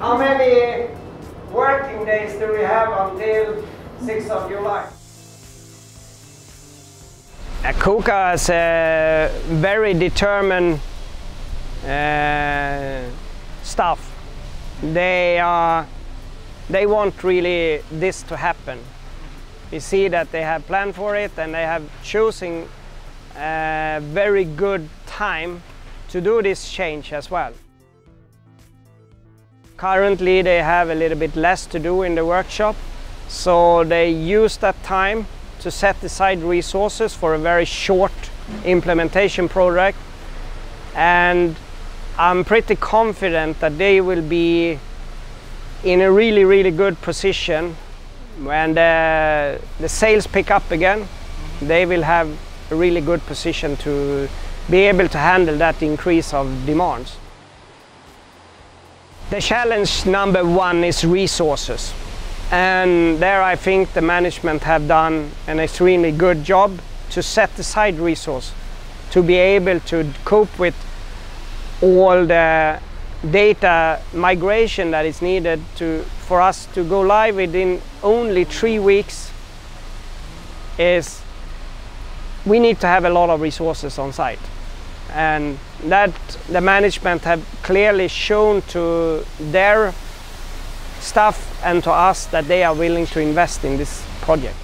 How many working days do we have until 6th of July? Kooka is a very determined staff. They want really this to happen. We see that they have planned for it and they have chosen a very good time to do this change as well. Currently they have a little bit less to do in the workshop, so they use that time to set aside resources for a very short implementation project, and I'm pretty confident that they will be in a really good position when the sales pick up again. They will have a really good position to be able to handle that increase of demands. The challenge number one is resources. And there I think the management have done an extremely good job to set aside resources to be able to cope with all the data migration that is needed for us to go live within only 3 weeks. We need to have a lot of resources on site, and that the management have clearly shown to their staff and to us that they are willing to invest in this project.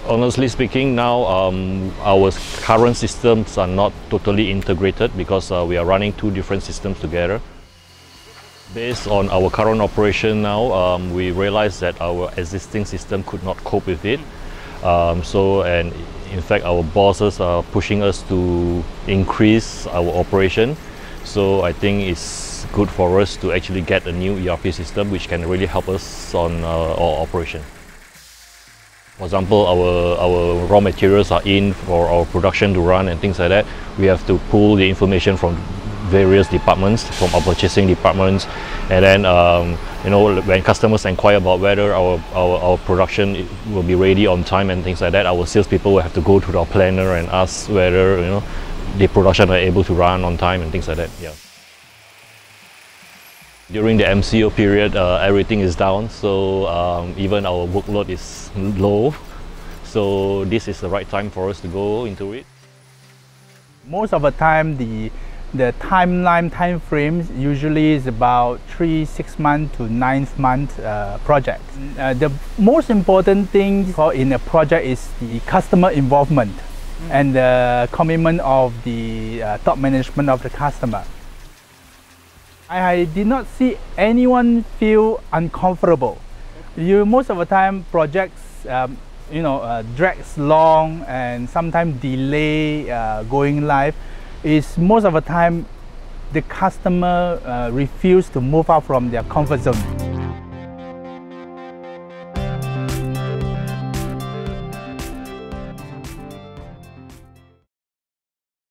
Honestly speaking, now our current systems are not totally integrated because we are running 2 different systems together. Based on our current operation now, we realized that our existing system could not cope with it. And in fact, our bosses are pushing us to increase our operation. So I think it's good for us to actually get a new ERP system which can really help us on our operation. For example, our raw materials are in for our production to run and things like that. We have to pull the information from various departments, from our purchasing departments, and then you know, when customers inquire about whether our production will be ready on time and things like that, our salespeople will have to go to our planner and ask whether, you know, the production are able to run on time and things like that. Yeah. During the MCO period, everything is down, so even our workload is low. So this is the right time for us to go into it. Most of the time, the time frames usually is about 6 month to 9 month project. The most important thing in a project is the customer involvement and the commitment of the top management of the customer. I did not see anyone feel uncomfortable. Most of the time projects drags long and sometimes delay going live. Most of the time the customer refuse to move out from their comfort zone.